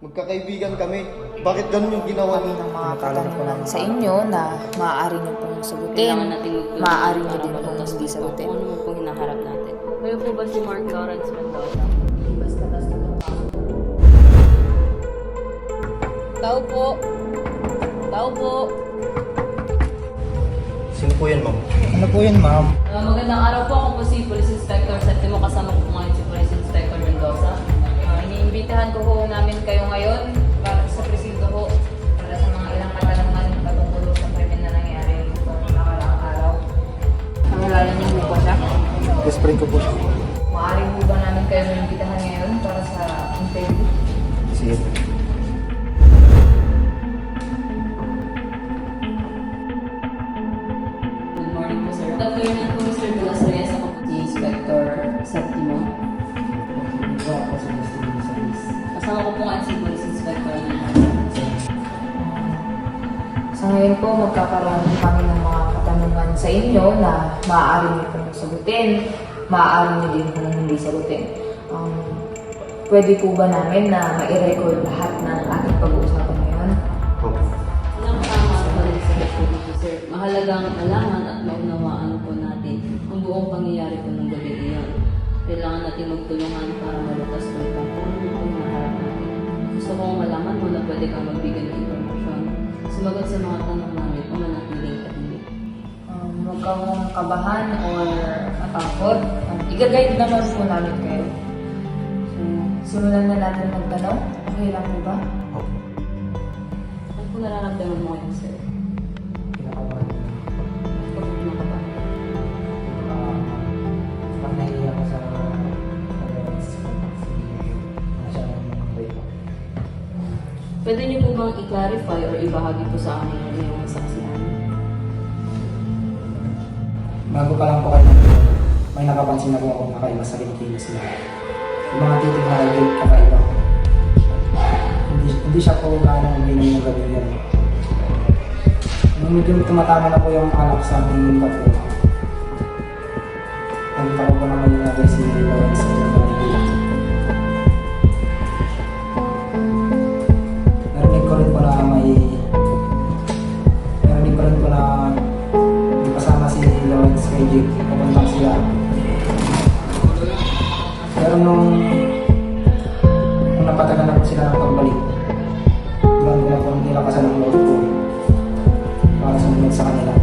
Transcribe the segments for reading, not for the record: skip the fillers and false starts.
Magkakaibigan kami. Bakit ganun yung ginawa ni... ng mga katanungan sa inyo na maaari nyo pong sagutin, maaari nyo din pong hindi sagutin. Kung ano po hinaharap natin. Ngayon po ba si Mark Lawrence Mendoza? Basta-basta lang. Tao po. Tao po. Sino po yan, ma'am? Ano po yan, ma'am? Magandang araw po. Ako po si Police Inspector Septimo. Kasama ko po ngayon si Police Inspector Mendoza. Iniimbitahan ko po namin kayo ngayon para sa presinto po para sa mga ilang katanungan patungkol sa krimen na nangyari sa nakaraang araw. Pangalanan niyo po ba siya? Best friend ko po siya. Maaari po ba namin kayo iniimbitahan ngayon para sa interview? Sige. Good morning po, sir. Good afternoon po, Mr. De Las Reyes. Ako po si Inspector Septimo. Kasama ko po nga si Police Inspector Sa ngayon po, magkakaroon kami ng mga katanungan sa inyo na maaari nyo pong sagutin, maaari nyo din pong hindi sagutin. Pwede po ba namin na ma-record lahat ng ating pag-uusapan ngayon? Walang tama pa rin sa dito, sir. Mahalagang alaman at maunawaan po natin ang buong pangyayari po ng gabi iyon. Kailangan natin magtulungan para malutas po ito kung ano po hinaharap natin. Gusto kong malaman mo na pwede kang magbigay ng impormasyon. Sumagot sa mga tanong namin kung manatiling tahimik. Huwag kang kabahan or matakot. I-guide naman po namin kayo. So, simulan na natin magtanong. Okay lang po ba? Ano po nararamdaman mo ngayon, sir? Kinakabahan. Ano po kinakabahan? Pag nahihiya ko sa masyadong bait ko. Pwede niyo po bang i-clarify or ibahagi po sa amin ang iyong saksihan? Bago pa lang po kayo, may nakapansin na po ako nakaiba sa Pilipinas nila. Yung mga titig na higit kakaiba. Hindi siya po gano'ng uminom ng gabi yan. Nung medyo tumatama na po yung alak sa aking bato, nakita ko po na may nagay si Lawrence sa Pilipinas. Narinig ko rin po na may kasama si Lawrence kay Jake, pumunta sila. Pero nung napatagal na po sila ng pagbalik, doon ko na po nilakasan ang loob ko para sumunod sa kanila.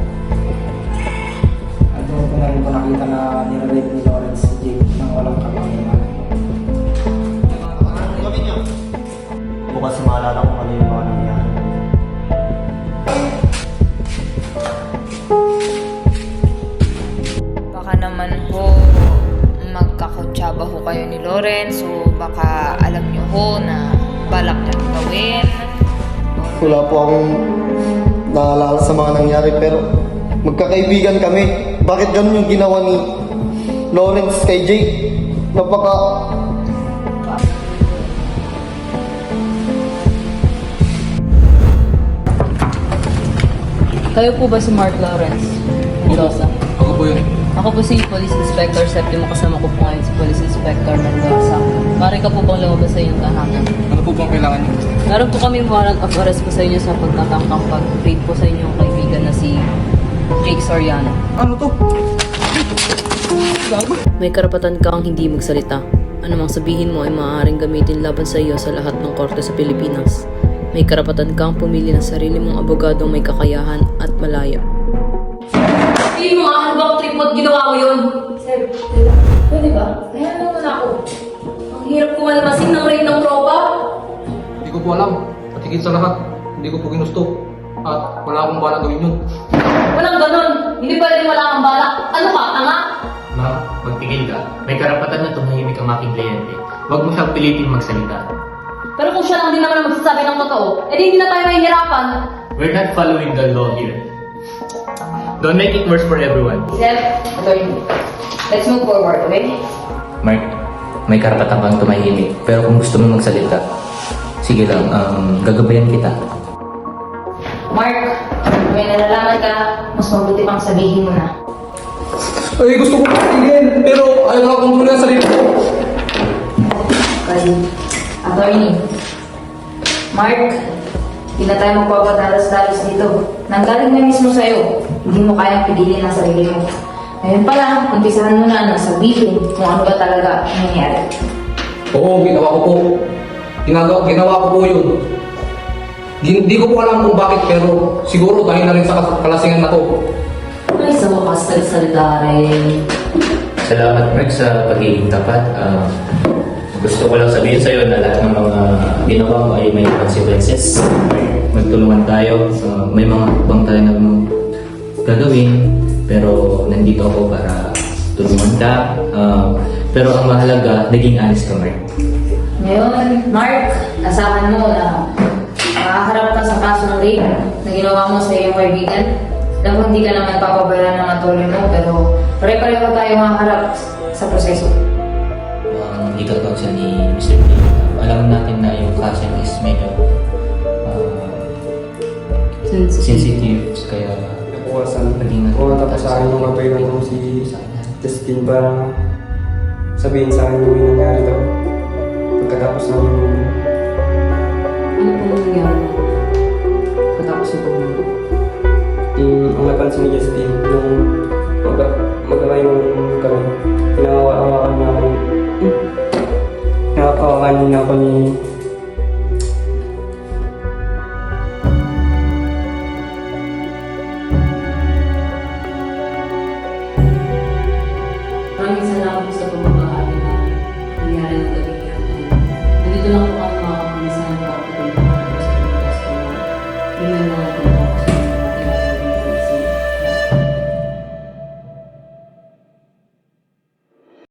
At doon ko na rin po nakita na nire-rape ni Lawrence si Jake nang walang kapangyarihan. Bukas maalala kung ano yung mga nangyari. Baka naman ho magkakutsaba ho kayo ni Lawrence, so baka alam nyo ho na balak nyo gawin. Wala po akong naalala sa mga nangyari pero magkakaibigan kami. Bakit ganun yung ginawa ni Lawrence kay Jake? Kayo po ba si Mark Lawrence Mendoza? Ako po yun. Ako po si Police Inspector Septimo. Kasama ko po ngayon si Police Inspector Mendoza. Maaari ka po bang lumabas sa inyong tahanan? Ano po bang kailangan niyo? Meron po kami warrant of arrest po sa inyo sa pagtatangkang pag-raid po sa inyong kaibigan na si Jake Soriano. Ano to? May karapatan kang hindi magsalita. Anumang sabihin mo ay maaaring gamitin laban sa iyo sa lahat ng korte sa Pilipinas. May karapatan kang pumili ng sarili mong abogadong may kakayahan at malaya. Hindi mo ano bang trip mo at ginawa mo yun? Sir, pwede ba? Kaya naman ako. Ang hirap kumalmasin ng raid ng tropa. Hindi ko po alam. At higit sa lahat, hindi ko po ginusto. At wala akong balak gawin yun. Walang ganun. Hindi pa rin wala kang balak. Ano ka, tanga? Ma'am, magtigil ka. May karapatan na tumahimik ang aking kliyente. Huwag mo siyang pilitin magsalita. Pero kung siya lang din naman ang magsasabi ng totoo, edi hindi na tayo mahihirapan. We're not following the law here. Don't make it worse for everyone. Sir, attorney. Let's move forward, okay? Mark, may karapatan kang tumahimik. Pero kung gusto mo magsalita, sige lang, gagabayan kita. Mark, kung may nalalaman ka, mas mabuti pang sabihin mo na. Ay, gusto ko patigil. Pero ayaw na akong tuloy ang sarili ko. Kasi, Attorney, Mark, hindi na tayo magpapadalas-dalas dito. Nanggaling na mismo sa'yo, hindi mo kayang pigilin ang sarili mo. Ngayon pa lang, umpisahan mo na sabihin kung ano ba talaga ang nangyari. Oo, ginawa ko po. Ginawa ko po yun. Di ko po alam kung bakit, pero siguro dahil na rin sa kalasingan na to. Ay, sa wakas nagsalita rin. Salamat, Mark, sa pagiging tapat. Gusto ko lang sabihin sa'yo na lahat ng mga ginawa mo ay may consequences. Magtulungan tayo. May mga hakbang tayo na gagawin. Pero nandito ako para tulungan ka. Pero ang mahalaga, naging honest ka, Mark. Ngayon, Mark, asahan mo na makaharap ka sa kaso ng rape na ginawa mo sa iyong kaibigan. Alam ko hindi ka naman papabayaran ng attorney mo, pero pare-pareho tayo makaharap sa proseso. Ang legal counsel ni Mr. P. Alam natin na yung kaso is medyo sensitive, kaya Nakuwasan. Naging Tapos sa akin yung kapayan ko si Justin para sabihin sa akin yung nangyari daw. Pagkatapos namin Ano pong nangyari? Patapos ito mo. ang napansin ni Justin nung magkakay nung kami. Pinakawakan niya ako ni